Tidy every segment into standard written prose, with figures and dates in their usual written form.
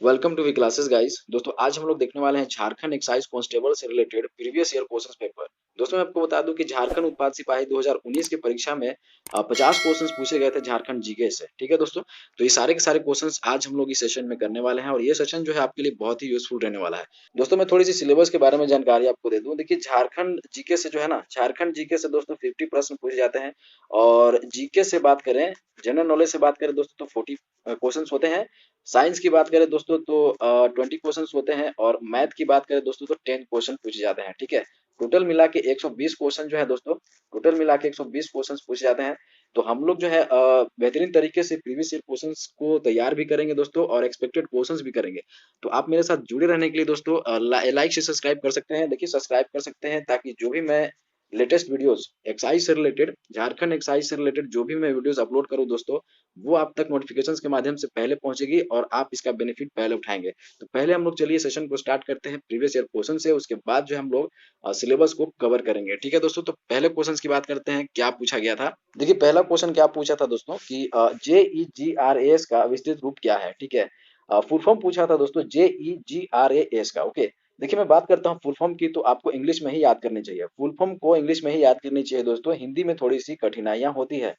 Welcome to V classes guys. दोस्तों आज हम लोग देखने वाले हैं झारखंड एक्साइज कांस्टेबल से related previous year questions paper. दोस्तों मैं आपको बता दूं कि झारखंड उत्पाद सिपाही 2019 की परीक्षा में 50 क्वेश्चंस पूछे गए थे झारखंड जीके से। ठीक है दोस्तों, तो ये सारे के सारे क्वेश्चंस आज हम लोग इस सेशन में करने वाले हैं और ये सेशन जो है आपके लिए बहुत ही यूजफुल रहने वाला है। दोस्तों मैं थोड़ी सी सिलेबस के बारे में जानकारी आपको दे दूं। देखिए झारखंड जीके से जो है ना, झारखंड जीके से दोस्तों 50 प्रश्न पूछे जाते हैं और जीके से बात करें, जनरल नॉलेज से बात करें दोस्तों तो 40 क्वेश्चंस होते हैं। साइंस की बात करें दोस्तों तो 20 क्वेश्चंस होते हैं और मैथ की बात करें दोस्तों तो 10 क्वेश्चन पूछे जाते हैं। ठीक है, टोटल मिला के 120 क्वेश्चन जो है दोस्तों, टोटल मिला के 120 क्वेश्चंस पूछे जाते हैं। तो हम लोग जो है बेहतरीन तरीके से प्रीवियस ईयर क्वेश्चंस को तैयार भी करेंगे दोस्तों और एक्सपेक्टेड क्वेश्चंस भी करेंगे। तो आप मेरे साथ जुड़े रहने के लिए दोस्तों लाइक से सब्सक्राइब कर सकते हैं। देखिए सब्सक्राइब कर सकते हैं ताकि जो भी मैं लेटेस्ट वीडियोस एक्साइज से रिलेटेड, झारखंड एक्साइज से रिलेटेड जो भी मैं वीडियोस अपलोड करूं दोस्तों, वो आप तक नोटिफिकेशंस के माध्यम से पहले पहुंचेगी और आप इसका बेनिफिट पहले उठाएंगे। तो पहले हम लोग चलिए सेशन को स्टार्ट करते हैं प्रीवियस ईयर क्वेश्चन से, उसके बाद जो हम लोग सिलेबस को कवर करेंगे। ठीक है दोस्तों, तो पहले क्वेश्चन की बात करते हैं क्या पूछा गया था। देखिए पहला क्वेश्चन क्या पूछा था दोस्तों कि JEGRAS का विस्तृत रूप क्या है। ठीक है, फुल फॉर्म पूछा था दोस्तों JEGRAS का। ओके, देखिए मैं बात करता हूँ फुल फॉर्म की, तो आपको इंग्लिश में ही याद करनी चाहिए। फुल फॉर्म को इंग्लिश में ही याद करनी चाहिए दोस्तों, हिंदी में थोड़ी सी कठिनाइयां होती है।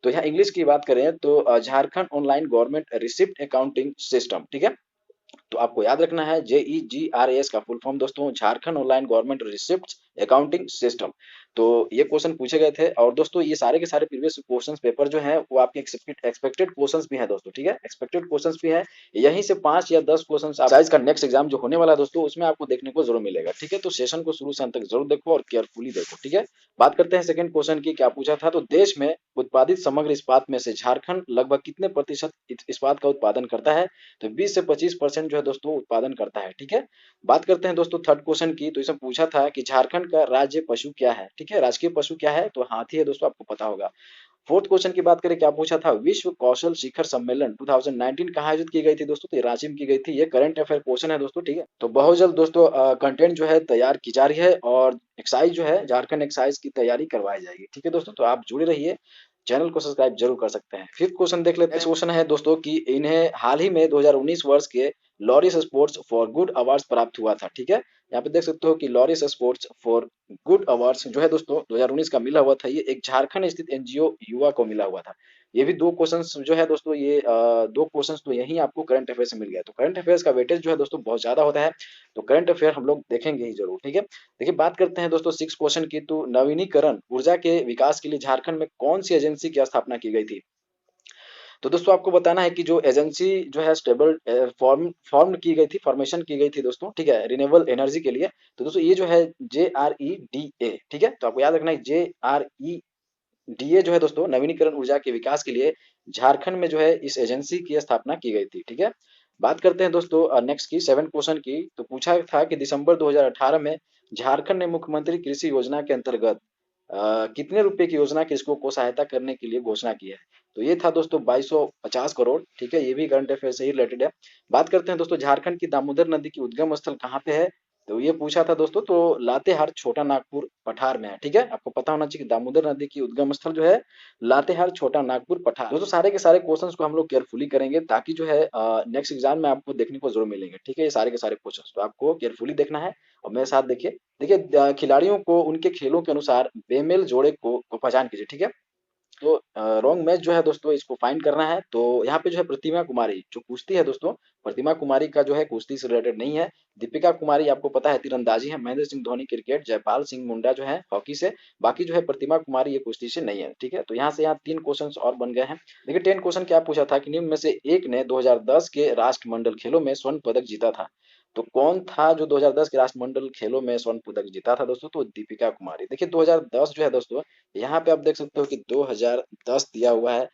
तो यहाँ इंग्लिश की बात करें तो Jharkhand online government receipt accounting system. ठीक है, तो आपको याद रखना है JEGRAS का फुल फॉर्म दोस्तों Jharkhand online government receipt accounting system. तो ये क्वेश्चन पूछे गए थे और दोस्तों ये सारे के सारे प्रीवियस क्वेश्चंस पेपर जो है वो आपके एक्सपेक्टेड क्वेश्चंस भी हैं दोस्तों। ठीक है, एक्सपेक्टेड क्वेश्चंस भी हैं। यहीं से 5 या 10 क्वेश्चंस आप साइज का नेक्स्ट एग्जाम जो होने वाला है दोस्तों उसमें आपको देखने को जरूर मिलेगा। ठीक है, तो सेशन को शुरू से अंत तक जरूर देखो और केयरफुली देखो। ठीक है, बात करते हैं सेकंड क्वेश्चन की, क्या पूछा था। तो देश में उत्पादित समग्र इस्पात में से झारखंड लगभग कितने प्रतिशत इस्पात का उत्पादन करता है। तो 20 से 25% जो है दोस्तों उत्पादन करता है। ठीक है, बात करते हैं दोस्तों थर्ड क्वेश्चन की। तो इसमें पूछा था कि झारखंड का राज्य पशु क्या है। ठीक है, राजकीय पशु क्या है, तो हाथी है दोस्तों, आपको पता होगा। फोर्थ क्वेश्चन की बात करें, क्या पूछा था, विश्व कौशल शिखर सम्मेलन 2019 कहाँ आयोजित की गई थी दोस्तों, तो ये रांची में की गई थी। ये करंट अफेयर क्वेश्चन है दोस्तों। ठीक है, तो बहुत जल्द दोस्तों कंटेंट जो है तैयार की जा रही है और एक्साइज जो है झारखंड एक्साइज की तैयारी करवाई जाएगी। ठीक है दोस्तों, तो आप जुड़े रहिए, चैनल को सब्सक्राइब जरूर कर सकते हैं। फिफ्थ क्वेश्चन देख लेते हैं। क्वेश्चन है दोस्तों कि इन्हें हाल ही में 2019 वर्ष के Laureus Sports for Good Awards प्राप्त हुआ था। ठीक है, यहाँ पे देख सकते हो कि Laureus Sports for Good Awards जो है दोस्तों 2019 का मिला हुआ था, ये एक झारखंड स्थित एनजीओ युवा को मिला हुआ था। ये भी दो क्वेश्चंस जो है दोस्तों, ये दो क्वेश्चंस तो यही आपको करंट अफेयर से मिल गया। तो करंट अफेयर्स का वेटेज जो है दोस्तों बहुत ज्यादा होता है, तो करंट अफेयर हम लोग देखेंगे ही जरूर। ठीक है, देखिए बात करते हैं दोस्तों सिक्स क्वेश्चन की। तो नवीनीकरण ऊर्जा के विकास के लिए झारखंड में कौन सी एजेंसी की स्थापना की गई थी। तो दोस्तों आपको बताना है कि जो एजेंसी जो है स्टेबल फॉर्म की गई थी, फॉर्मेशन की गई थी दोस्तों। ठीक है, रिन्यूएबल एनर्जी के लिए। तो दोस्तों ये जो है JREDA। ठीक है, तो आपको याद रखना है JREDA जो है दोस्तों नवीनीकरण ऊर्जा के विकास के लिए झारखंड में जो है इस एजेंसी की स्थापना की गई थी। ठीक है, बात करते हैं दोस्तों नेक्स्ट की, सेवन क्वेश्चन की। तो पूछा था कि दिसंबर 2018 में झारखंड ने मुख्यमंत्री कृषि योजना के अंतर्गत कितने रुपए की योजना किसको को सहायता करने के लिए घोषणा की है। तो ये था दोस्तों 2250 करोड़। ठीक है, ये भी करंट अफेयर से ही रिलेटेड है। बात करते हैं दोस्तों झारखंड की दामोदर नदी की उद्गम स्थल कहाँ पे है। तो ये पूछा था दोस्तों, तो लातेहार छोटा नागपुर पठार में है। ठीक है, आपको पता होना चाहिए कि दामोदर नदी की उद्गम स्थल जो है लातेहार छोटा नागपुर पठार। दोस्तों सारे के सारे क्वेश्चंस को हम लोग केयरफुली करेंगे ताकि जो है नेक्स्ट एग्जाम में आपको देखने को जरूर मिलेंगे। ठीक है, ये सारे के सारे क्वेश्चंस तो आपको केयरफुली देखना है और मेरे साथ देखिए। देखिए खिलाड़ियों को उनके खेलों के अनुसार बेमेल जोड़े को पहचान कीजिए। ठीक है, तो रॉन्ग मैच जो है दोस्तों इसको फाइंड करना है। तो यहाँ पे जो है प्रतिमा कुमारी जो कुश्ती है दोस्तों, प्रतिमा कुमारी का जो है कुश्ती से रिलेटेड नहीं है। दीपिका कुमारी आपको पता है तीरंदाजी है। महेंद्र सिंह धोनी क्रिकेट, जयपाल सिंह मुंडा जो है हॉकी से। बाकी जो है प्रतिमा कुमारी ये कुश्ती से नहीं है। ठीक है, तो यहाँ से यहाँ तीन क्वेश्चन और बन गए हैं। देखिए 10 क्वेश्चन क्या पूछा था कि निम्न में से एक ने 2010 के राष्ट्रमंडल खेलों में स्वर्ण पदक जीता था। तो कौन था जो 2010 के राष्ट्रमंडल खेलों में स्वर्ण पदक जीता था दोस्तों, तो दीपिका कुमारी। देखिए 2010 जो है दोस्तों, यहाँ पे आप देख सकते हो कि 2010 दिया हुआ है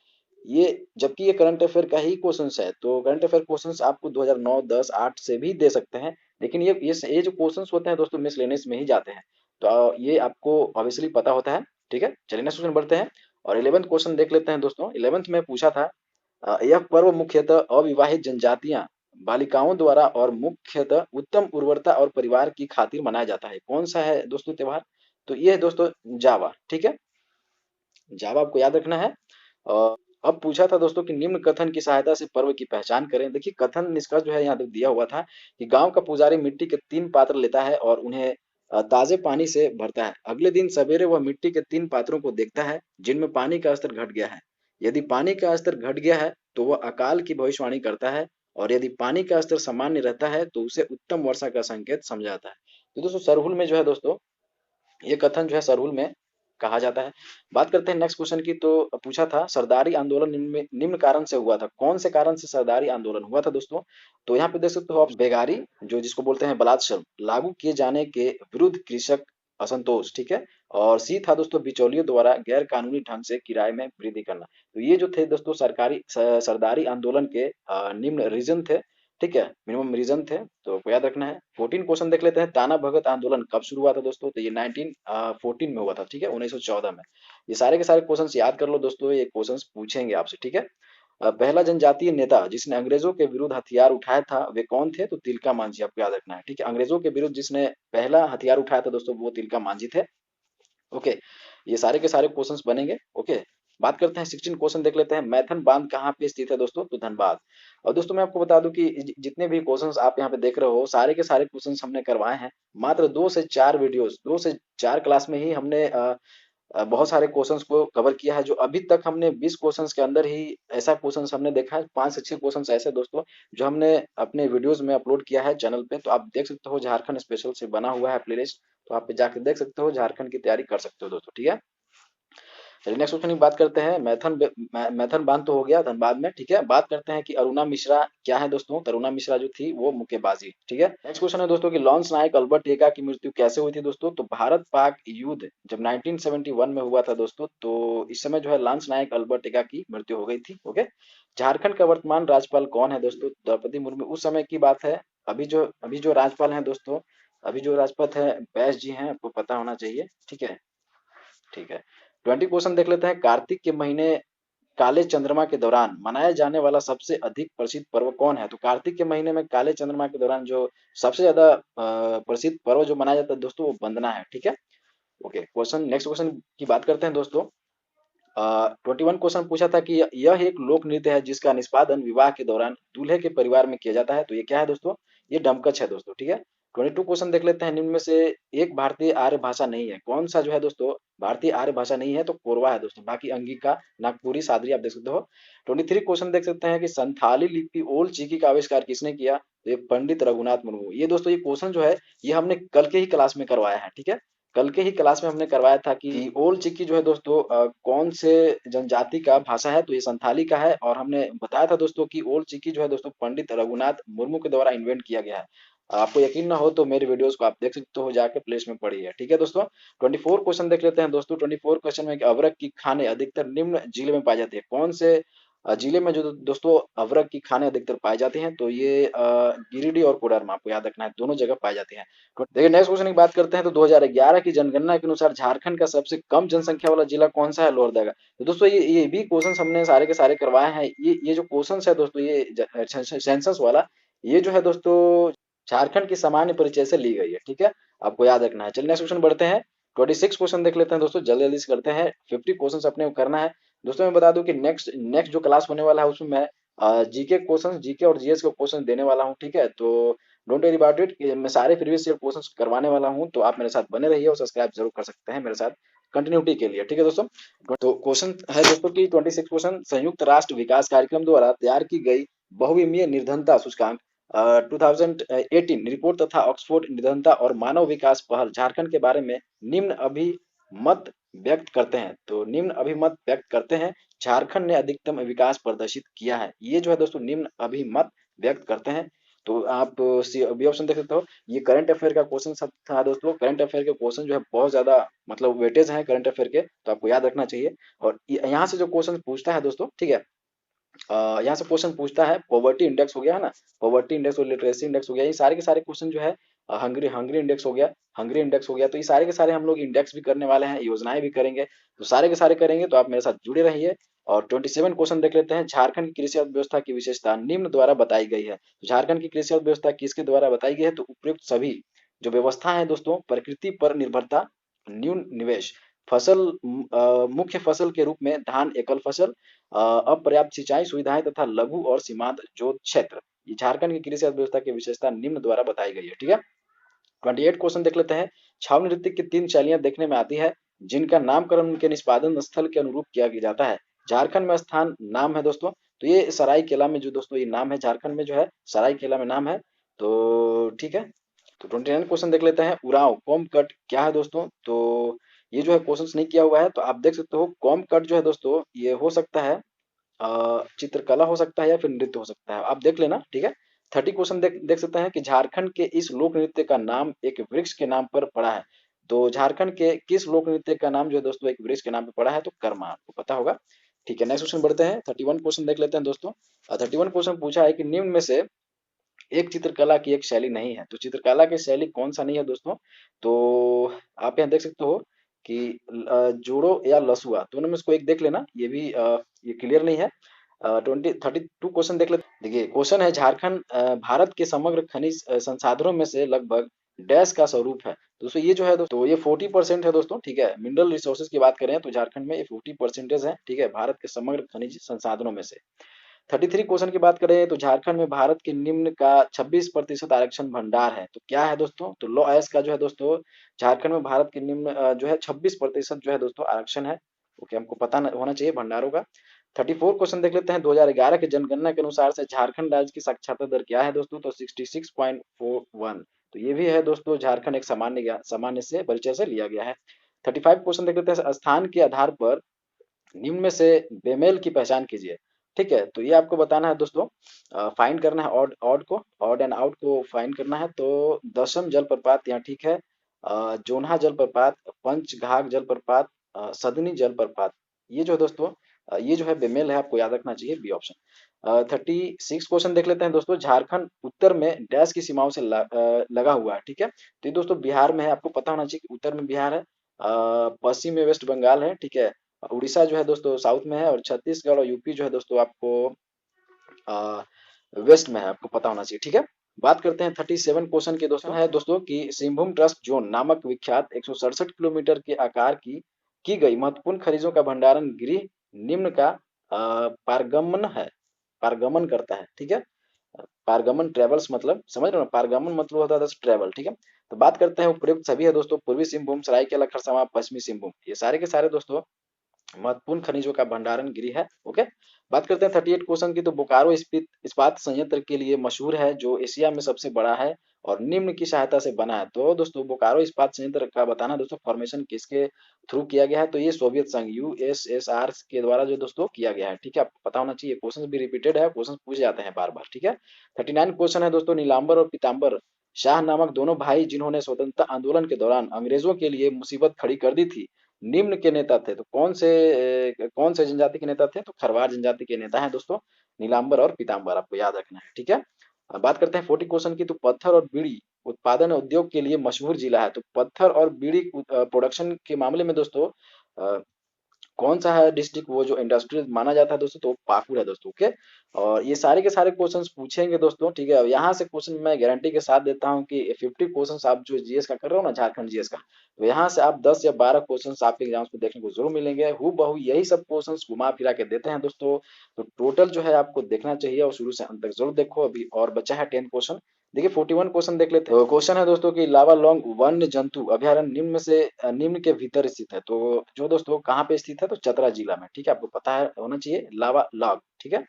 ये, जबकि ये करंट अफेयर का ही क्वेश्चंस है। तो करंट अफेयर क्वेश्चंस आपको 2009 10 8 से भी दे सकते हैं, लेकिन ये जो क्वेश्चंस होते हैं दोस्तों मिसलेनियस में ही जाते हैं। तो ये आपको ऑब्वियसली पता होता है। ठीक है, चलिए नेक्स्ट क्वेश्चन बढ़ते हैं और 11th क्वेश्चन देख लेते हैं दोस्तों। 11th में पूछा था यह पर्व मुख्यतः अविवाहित जनजातियां बालिकाओं द्वारा और मुख्यतः उत्तम उर्वरता और परिवार की खातिर मनाया जाता है। कौन सा है दोस्तों त्योहार, तो ये है दोस्तों जावा। ठीक है, जावा आपको याद रखना है। अब पूछा था दोस्तों कि निम्न कथन की सहायता से पर्व की पहचान करें। देखिए कथन निष्कर्ष जो है यहाँ पे दिया हुआ था कि गांव का पुजारी मिट्टी के 3 पात्र लेता है और उन्हें ताजे पानी से भरता है। अगले दिन सवेरे वह मिट्टी के 3 पात्रों को देखता है जिनमें पानी का स्तर घट गया है। यदि पानी का स्तर घट गया है तो वह अकाल की भविष्यवाणी करता है, और यदि पानी का स्तर सामान्य रहता है तो उसे उत्तम वर्षा का संकेत समझाता है। तो दोस्तों सरहुल में जो है दोस्तों, ये कथन जो है सरहुल में कहा जाता है। बात करते हैं नेक्स्ट क्वेश्चन की। तो पूछा था सरदारी आंदोलन निम्न कारण से हुआ था। कौन से कारण से सरदारी आंदोलन हुआ था दोस्तों? तो यहाँ पे देख सकते हो आप, बेगारी जो जिसको बोलते हैं बलात् श्रम लागू किए जाने के विरुद्ध कृषक असंतोष, ठीक है। और सी था दोस्तों बिचौलियों द्वारा गैर कानूनी ढंग से किराए में वृद्धि करना। तो ये जो थे दोस्तों सरदारी आंदोलन के निम्न रीजन थे, ठीक है, मिनिमम रीजन थे, तो आपको याद रखना है। 14 क्वेश्चन देख लेते हैं। ताना भगत आंदोलन कब शुरू हुआ था दोस्तों? तो ये 1914 में हुआ था, ठीक है, 1914 में। ये सारे के सारे क्वेश्चंस याद कर लो दोस्तों, ये क्वेश्चंस पूछेंगे आपसे, ठीक है। पहला जनजातीय नेता जिसने अंग्रेजों के विरुद्ध हथियार उठाया था वे कौन थे? तो तिलका मांझी, आपको याद रखना है, ठीक है। अंग्रेजों के विरुद्ध जिसने पहला हथियार उठाया था दोस्तों वो तिलका मांझी थे। ओके, ये सारे के सारे क्वेश्चंस बनेंगे। ओके, बात करते हैं 16 क्वेश्चन देख लेते हैं। मैथन बांध कहाँ पे स्थित है दोस्तों? तो धनबाद। और दोस्तों मैं आपको बता दूं कि जितने भी क्वेश्चंस आप यहाँ पे देख रहे हो सारे के सारे क्वेश्चंस हमने करवाए हैं। मात्र 2 से 4 वीडियोस, 2 से 4 क्लास में ही हमने बहुत सारे क्वेश्चंस को कवर किया है। जो अभी तक हमने 20 क्वेश्चंस के अंदर ही ऐसा क्वेश्चंस हमने देखा है, 5 से 6 क्वेश्चंस ऐसे दोस्तों जो हमने अपने वीडियोस में अपलोड किया है चैनल पे। तो आप देख सकते हो झारखंड स्पेशल से बना हुआ है प्लेलिस्ट, तो आप पे जाके देख सकते हो, झारखंड की तैयारी कर सकते हो दोस्तों, ठीक है। चलिए नेक्स्ट क्वेश्चन की बात करते हैं। मैथन बांध तो हो गया धनबाद में, ठीक है। बात करते हैं कि अरुणा मिश्रा क्या है दोस्तों? तो अरुणा मिश्रा जो थी वो मुक्केबाजी, ठीक है। नेक्स्ट क्वेश्चन है दोस्तों कि लॉन्स नायक अल्बर्ट एक्का की मृत्यु कैसे हुई थी दोस्तों? तो भारत पाक युद्ध जब 1971 में हुआ था दोस्तों, तो इस समय जो है लॉन्स नायक अल्बर्ट एक्का की मृत्यु हो गई थी। ओके, झारखंड का वर्तमान राज्यपाल कौन है दोस्तों? द्रौपदी मुर्मू। उस समय की बात है। अभी जो राज्यपाल हैं दोस्तों, अभी जो राजपथ है बैस जी हैं, आपको पता होना चाहिए, ठीक है। ठीक है, 20 क्वेश्चन देख लेते हैं। कार्तिक के महीने काले चंद्रमा के दौरान मनाया जाने वाला सबसे अधिक प्रसिद्ध पर्व कौन है? तो कार्तिक के महीने में काले चंद्रमा के दौरान जो सबसे ज्यादा प्रसिद्ध पर्व जो मनाया जाता है दोस्तों वो वंदना है, ठीक है। ओके, क्वेश्चन नेक्स्ट क्वेश्चन की बात करते हैं दोस्तों। 21 क्वेश्चन पूछा था कि यह एक लोक नृत्य है जिसका निष्पादन विवाह के दौरान दूल्हे के परिवार में किया जाता है। तो ये क्या है दोस्तों? ये डमकच है दोस्तों, ठीक है। 22 क्वेश्चन देख लेते हैं। निम्न में से एक भारतीय आर्य भाषा नहीं है। कौन सा जो है दोस्तों भारतीय आर्य भाषा नहीं है? तो कोरवा है दोस्तों। बाकी अंगिका, नागपुरी, सादरी आप देख सकते हो। 23 क्वेश्चन देख सकते हैं कि संथाली लिपि ओल्ड चिकी का आविष्कार किसने किया? तो ये पंडित रघुनाथ मुर्मू। ये दोस्तों ये क्वेश्चन जो है ये हमने कल के ही क्लास में करवाया है, ठीक है। कल के ही क्लास में हमने करवाया था कि ओल्ड चिकी जो है दोस्तों कौन से जनजाति का भाषा है? तो ये संथाली का है। और हमने बताया था दोस्तों कि ओल्ड चिकी जो है दोस्तों पंडित रघुनाथ मुर्मू के द्वारा इन्वेंट किया गया है। आपको यकीन ना हो तो मेरे वीडियोस को आप देख सकते हो जाके, प्लेलिस्ट में पढ़िए, ठीक है दोस्तों। 24 क्वेश्चन देख लेते हैं दोस्तों। 24 क्वेश्चन में कि अवरक की खाने अधिकतर निम्न जिले में पाई जाती है। कौन से जिले में जो दोस्तों अवरक की खाने अधिकतर पाई जाती हैं? तो ये गिरिडीह और कोडरमा, आपको याद रखना है, दोनों जगह पाई जाती हैं। तो देखिए नेक्स्ट क्वेश्चन की बात करते हैं। तो 2011 की जनगणना के अनुसार झारखंड का सबसे कम जनसंख्या वाला जिला कौन सा है? लोहरदगा। तो दोस्तों ये भी क्वेश्चन हमने सारे के सारे करवाए हैं। ये जो क्वेश्चन है दोस्तों ये सेंसस वाला, ये जो है दोस्तों झारखंड की सामान्य परिचय से ली गई है, ठीक है, आपको याद रखना है। चलिए नेक्स्ट क्वेश्चन बढ़ते हैं। 26 क्वेश्चन देख लेते हैं दोस्तों, जल्दी जल्दी से करते हैं। 50 क्वेश्चन अपने को करना है दोस्तों। मैं बता दूं कि नेक्स्ट नेक्स्ट जो क्लास होने वाला है उसमें मैं जीके क्वेश्चन, जीके और जीएस के क्वेश्चन देने वाला हूँ, ठीक है। तो डोंट वरी अबाउट इट, मैं सारे प्रीवियस ईयर क्वेश्चन करवाने वाला हूँ। तो आप मेरे साथ बने रहिए और सब्सक्राइब जरूर कर सकते हैं मेरे साथ कंटिन्यूटी के लिए, ठीक है दोस्तों। तो क्वेश्चन है दोस्तों की 26 क्वेश्चन, संयुक्त राष्ट्र विकास कार्यक्रम द्वारा तैयार की गई बहुविमीय निर्धनता सूचकांक 2018 रिपोर्ट तथा ऑक्सफोर्ड निर्धनता और मानव विकास पहल झारखंड के बारे में निम्न अभिमत व्यक्त करते हैं। तो निम्न अभिमत व्यक्त करते हैं झारखंड ने अधिकतम विकास प्रदर्शित किया है। ये जो है दोस्तों निम्न अभिमत व्यक्त करते हैं। तो आप बी ऑप्शन देख सकते हो। ये करंट अफेयर का क्वेश्चन सब था दोस्तों। करंट अफेयर के क्वेश्चन जो है बहुत ज्यादा मतलब वेटेज है करंट अफेयर के, तो आपको याद रखना चाहिए। और यहाँ से जो क्वेश्चन पूछता है दोस्तों, ठीक है, यहाँ से क्वेश्चन पूछता है पॉवर्टी इंडेक्स हो गया है ना, पॉवर्टी इंडेक्स और लिटरेसी इंडेक्स हो गया, ये सारे के सारे क्वेश्चन जो है हंगरी हंगरी इंडेक्स हो गया, हंगरी इंडेक्स हो गया। तो ये सारे के सारे हम लोग इंडेक्स भी करने वाले हैं, योजनाएं भी करेंगे, तो सारे के सारे करेंगे, तो आप मेरे साथ जुड़े रहिए। और 27 क्वेश्चन देख लेते हैं। झारखंड की कृषि अर्थव्यवस्था की विशेषता निम्न द्वारा बताई गई है। तो झारखंड की कृषि अर्थव्यवस्था किसके द्वारा बताई गई है? तो उपयुक्त सभी जो व्यवस्था है दोस्तों, प्रकृति पर निर्भरता, न्यून निवेश, फसल मुख्य फसल के रूप में धान एकल फसल, अपर्याप्त सिंचाई सुविधाएं तथा लघु और सीमांत जोत क्षेत्र। ये झारखंड की कृषि अर्थव्यवस्था की विशेषता निम्न द्वारा बताई गई है। ठीक है, 28 क्वेश्चन देख लेते हैं। छावनी नृत्य की 3 शैलियां देखने में आती है जिनका नामकरण उनके निष्पादन स्थल के अनुरूप किया जाता है। झारखंड में स्थान नाम है दोस्तों, तो ये सरायकेला में जो दोस्तों ये नाम है, झारखंड में जो है सरायकेला में नाम है। तो ठीक है, तो 29 क्वेश्चन देख लेते हैं। उरांव कॉम कट क्या है दोस्तों? तो ये जो है क्वेश्चन नहीं किया हुआ है, तो आप देख सकते हो कॉम कट जो है दोस्तों ये हो सकता है चित्रकला हो सकता है या फिर नृत्य हो सकता है, आप देख लेना। ठीक है, 30 क्वेश्चन देख देख सकते हैं कि झारखंड के इस लोक नृत्य का नाम एक वृक्ष के नाम पर पड़ा है। तो झारखंड के किस लोक नृत्य का नाम जो है दोस्तों एक वृक्ष के नाम पर पड़ा है? तो कर्मा, आपको पता होगा। ठीक है, नेक्स्ट क्वेश्चन बढ़ते हैं। 31 क्वेश्चन देख लेते हैं दोस्तों। 31 क्वेश्चन पूछा है कि निम्न में से एक चित्रकला की एक शैली नहीं है, तो चित्रकला की शैली कौन सा नहीं है दोस्तों? तो आप यहाँ देख सकते हो कि जोड़ो या लसुआ, दोनों में से कोई एक देख लेना, ये भी ये क्लियर नहीं है। 32 क्वेश्चन देख लेते हैं। देखिए क्वेश्चन है, झारखंड भारत के समग्र खनिज संसाधनों में से लगभग डैश का स्वरूप है। दोस्तों ये जो है दोस्तों ये 40% है दोस्तों। ठीक है, मिनरल रिसोर्सेज की बात करें तो झारखंड में ये 40% है। ठीक है, भारत के समग्र खनिज संसाधनों में से। 33 क्वेश्चन की बात करें तो झारखंड में भारत के निम्न का 26% आरक्षण भंडार है, तो क्या है दोस्तों? तो लॉ एस का जो है दोस्तों झारखंड में भारत के निम्न जो है 26% जो है दोस्तों आरक्षण है। ओके, हमको पता होना चाहिए भंडारों का। 34 क्वेश्चन देख लेते हैं। 2011 की जनगणना के अनुसार से झारखंड राज्य की साक्षरता दर क्या है दोस्तों? तो 66.41। तो ये भी है दोस्तों, झारखंड एक सामान्य से परिचय से लिया गया है। 35 क्वेश्चन देख लेते हैं। स्थान के आधार पर निम्न में से बेमेल की पहचान कीजिए। ठीक है, तो ये आपको बताना है दोस्तों, फाइंड करना है ऑड एंड आउट को फाइंड करना है। तो दशम जलप्रपात यहाँ ठीक है, जोन्हा जलप्रपात, पंचघाघ जलप्रपात, सदनी जलप्रपात, ये जो है दोस्तों ये जो है बेमेल है, आपको याद रखना चाहिए बी ऑप्शन। 36 क्वेश्चन देख लेते हैं दोस्तों। झारखंड उत्तर में डैश की सीमाओं से लगा हुआ है। ठीक है, तो ये दोस्तों बिहार में है, आपको पता होना चाहिए कि उत्तर में बिहार है, पश्चिम में वेस्ट बंगाल है। ठीक है, उड़ीसा जो है दोस्तों साउथ में है, और छत्तीसगढ़ और यूपी जो है दोस्तों आपको आ, वेस्ट में है, आपको पता होना चाहिए। ठीक है, बात करते हैं 37 क्वेश्चन के दोस्तों। है दोस्तों कि सिंहभूम ट्रस्ट जोन नामक विख्यात 167 किलोमीटर के आकार की गई महत्वपूर्ण खनिजों का भंडारण गृह निम्न का पारगमन है, पारगमन करता है। ठीक है, पारगमन ट्रेवल्स मतलब समझ रहे हो ना, पारगमन मतलब होता है ट्रेवल। ठीक है, तो बात करते हैं उपयुक्त सभी है दोस्तों। पूर्वी सिंहभूम, सरायकेला खरसावां, पश्चिमी सिंहभूम, ये सारे के सारे दोस्तों महत्वपूर्ण खनिजों का भंडारण गृह है। ओके, बात करते हैं 38 क्वेश्चन की। तो बोकारो इस्पात संयंत्र के लिए मशहूर है जो एशिया में सबसे बड़ा है और निम्न की सहायता से बना है। तो दोस्तों बोकारो इस्पात संयंत्र का बताना दोस्तों फॉर्मेशन किसके थ्रू किया गया है? तो ये सोवियत संघ यूएसएसआर के द्वारा जो दोस्तों किया गया है। ठीक है, आपको पता होना चाहिए, क्वेश्चन भी रिपीटेड है, क्वेश्चन पूछे जाते हैं बार बार। ठीक है, 39 क्वेश्चन है दोस्तों। नीलांबर और पीताम्बर शाह नामक दोनों भाई जिन्होंने स्वतंत्रता आंदोलन के दौरान अंग्रेजों के लिए मुसीबत खड़ी कर दी थी, निम्न के नेता थे। तो कौन से जनजाति के नेता थे? तो खरवार जनजाति के नेता हैं दोस्तों नीलांबर और पीताम्बर, आपको याद रखना है। ठीक है, अब बात करते हैं 40 क्वेश्चन की। तो पत्थर और बीड़ी उत्पादन उद्योग के लिए मशहूर जिला है, तो पत्थर और बीड़ी प्रोडक्शन के मामले में दोस्तों अ, कौन सा है डिस्ट्रिक्ट वो जो इंडस्ट्रियल माना जाता है दोस्तों? तो पाकुड़ है दोस्तों। ओके, और ये सारे के सारे क्वेश्चंस पूछेंगे दोस्तों। ठीक है, अब यहाँ से क्वेश्चन मैं गारंटी के साथ देता हूँ कि 50 क्वेश्चंस आप जो जीएस का कर रहे हो ना, झारखंड जीएस का, तो यहाँ से आप 10 या 12 क्वेश्चंस आपके एग्जाम्स में देखने को जरूर मिलेंगे। हु बहू यही सब क्वेश्चंस घुमा फिरा के देते हैं दोस्तों। तो टोटल जो है आपको देखना चाहिए और शुरू से अंत तक जरूर देखो। अभी और बचा है 10 क्वेश्चन। देखिए 41 क्वेश्चन देख लेते हैं। तो क्वेश्चन है दोस्तों कि लावा लॉन्ग वन्य जंतु अभयारण्य निम्न में से निम्न के भीतर स्थित है। तो जो दोस्तों कहाँ पे स्थित है? तो चतरा जिला में। ठीक है, आपको पता है होना चाहिए लावा लॉन्ग। ठीक है,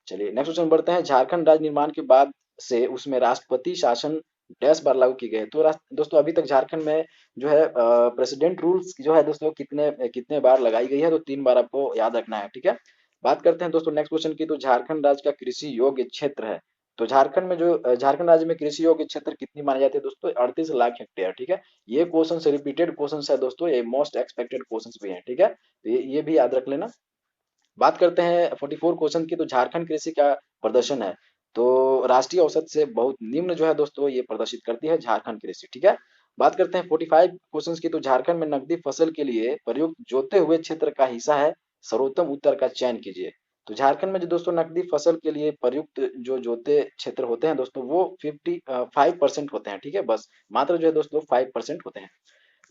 चलिए नेक्स्ट क्वेश्चन बढ़ते हैं। झारखंड राज्य निर्माण के बाद से उसमें राष्ट्रपति शासन डैश बार लागू की गई है। तो दोस्तों अभी तक झारखंड में जो है प्रेसिडेंट रूल्स जो है दोस्तों कितने कितने बार लगाई गई है? तो 3 बार आपको याद रखना है। ठीक है, बात करते हैं दोस्तों नेक्स्ट क्वेश्चन की। तो झारखंड राज्य का कृषि योग्य क्षेत्र है, तो झारखंड में जो झारखंड राज्य में कृषि योग्य क्षेत्र कितनी मानी जाती है दोस्तों? 38 लाख हेक्टेयर। ठीक है, ये क्वेश्चन से रिपीटेड क्वेश्चन है दोस्तों, ये मोस्ट एक्सपेक्टेड क्वेश्चन भी है। ठीक है, तो ये भी याद रख लेना। बात करते हैं 44 क्वेश्चन की। तो झारखंड कृषि का प्रदर्शन है, तो राष्ट्रीय औसत से बहुत निम्न जो है दोस्तों ये प्रदर्शित करती है झारखंड कृषि। ठीक है, बात करते हैं 45 क्वेश्चन की। तो झारखंड में नकदी फसल के लिए प्रयुक्त जोते हुए क्षेत्र का हिस्सा है, सर्वोत्तम उत्तर का चयन कीजिए। तो झारखंड में जो दोस्तों नकदी फसल के लिए प्रयुक्त जो जोते क्षेत्र होते हैं दोस्तों वो 5% होते हैं। ठीक है, बस मात्र जो है दोस्तों 5% होते हैं।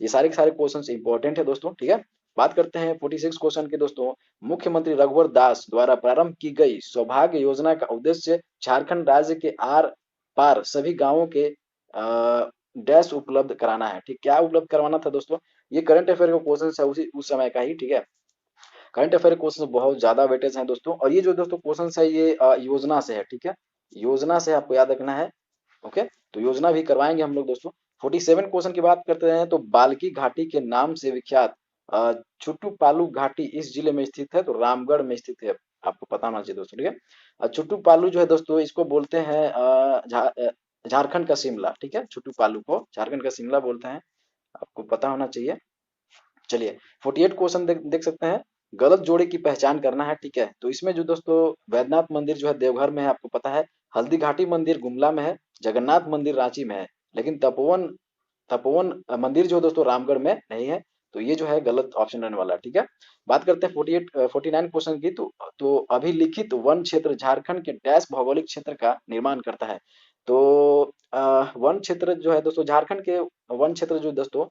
ये सारे के सारे क्वेश्चन इंपॉर्टेंट है दोस्तों। ठीक है, बात करते हैं 46 क्वेश्चन के दोस्तों। मुख्यमंत्री रघुवर दास द्वारा प्रारंभ की गई सौभाग्य योजना का उद्देश्य झारखंड राज्य के आर पार सभी गांवों के डैश उपलब्ध कराना है। ठीक, क्या उपलब्ध करवाना था दोस्तों? ये करंट अफेयर का क्वेश्चन है, उसी उस समय का ही। ठीक है, करंट अफेयर क्वेश्चन बहुत ज्यादा वेटेज हैं दोस्तों, और ये जो दोस्तों क्वेश्चन है ये योजना से है। ठीक है, योजना से आपको याद रखना है। ओके, तो योजना भी करवाएंगे हम लोग दोस्तों। 47 क्वेश्चन की बात करते हैं तो बाल्की घाटी के नाम से विख्यात छुट्टू पालू घाटी इस जिले में स्थित है, तो रामगढ़ में स्थित है। आपको पता होना चाहिए दोस्तों। ठीक है, छुट्टू पालू जो है दोस्तों, इसको बोलते हैं झारखंड का शिमला। ठीक है, छुट्टू पालू को झारखंड का शिमला बोलते हैं, आपको पता होना चाहिए। चलिए, 48 क्वेश्चन देख सकते हैं। गलत जोड़े की पहचान करना है। ठीक है, तो इसमें जो दोस्तों वैद्यनाथ मंदिर जो है देवघर में है, आपको पता है। हल्दी घाटी मंदिर गुमला में है। जगन्नाथ मंदिर रांची में है। लेकिन तपोवन तपोवन मंदिर जो है दोस्तों रामगढ़ में नहीं है। तो ये जो है गलत ऑप्शन रहने वाला है। ठीक है, बात करते हैं 49 क्वेश्चन की। तो अभिलिखित वन क्षेत्र झारखंड के डैश भौगोलिक क्षेत्र का निर्माण करता है। तो वन क्षेत्र जो है दोस्तों, झारखंड के वन क्षेत्र जो दोस्तों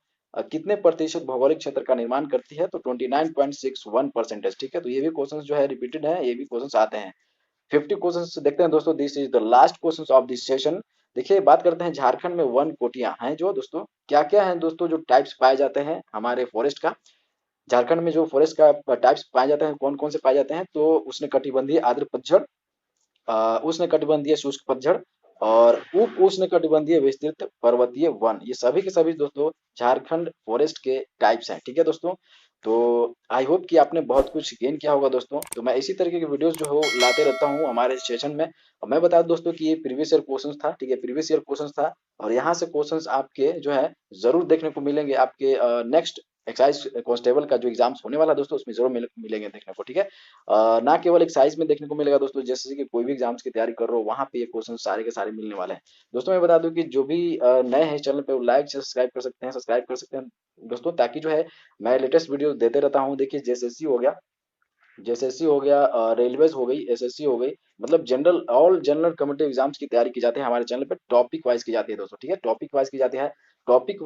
कितने प्रतिशत भौगोलिक क्षेत्र का निर्माण करती है? तो 29.61%। ठीक है, तो ये भी क्वेश्चन जो है रिपीटेड है, ये भी क्वेश्चन आते हैं। 50 क्वेश्चन देखते हैं दोस्तों। This is the last question of this session. देखिए, बात करते हैं झारखंड में वन कोटियां हैं जो दोस्तों, क्या क्या है दोस्तों जो टाइप्स पाए जाते हैं हमारे फॉरेस्ट का। झारखंड में जो फॉरेस्ट का टाइप्स पाए जाते हैं, कौन कौन से पाए जाते हैं? तो उष्ण कटिबंधीय आर्द्र पतझड़, उष्ण कटिबंधीय शुष्क पतझड़, और उप उष्ण कटिबंधीय विस्तृत पर्वतीय वन, ये सभी के सभी दोस्तों झारखंड फॉरेस्ट के टाइप्स हैं। ठीक है दोस्तों, तो आई होप कि आपने बहुत कुछ गेन किया होगा दोस्तों। तो मैं इसी तरीके के वीडियोस जो हो लाते रहता हूँ हमारे सेशन में। और मैं बता दूं दोस्तों कि ये प्रीवियस ईयर क्वेश्चंस था। ठीक है, प्रीवियस ईयर क्वेश्चंस था, और यहाँ से क्वेश्चंस आपके जो है जरूर देखने को मिलेंगे आपके नेक्स्ट एक्साइज कांस्टेबल का जो एग्जाम्स होने वाला है दोस्तों, उसमें जरूर मिलेंगे देखने को। ठीक है, ना केवल एक्साइज में देखने को मिलेगा दोस्तों, जैसे कि कोई भी एग्जाम्स की तैयारी कर रहे हो वहां पे ये क्वेश्चन सारे के सारे मिलने वाले हैं दोस्तों। मैं बता दूं कि जो भी नए हैं चैनल पे, वो लाइक सब्सक्राइब कर सकते हैं, सब्सक्राइब कर सकते हैं दोस्तों, ताकि जो है मैं लेटेस्ट वीडियो देते रहता हूँ। देखिए, जेएसएससी हो गया, रेलवेज हो गई, एसएससी हो गई, मतलब general all general competitive exams की तैयारी की जाती है हमारे चैनल पे, टॉपिक वाइज की जाती है दोस्तों। ठीक है, टॉपिक वाइज की जाती है। टॉपिक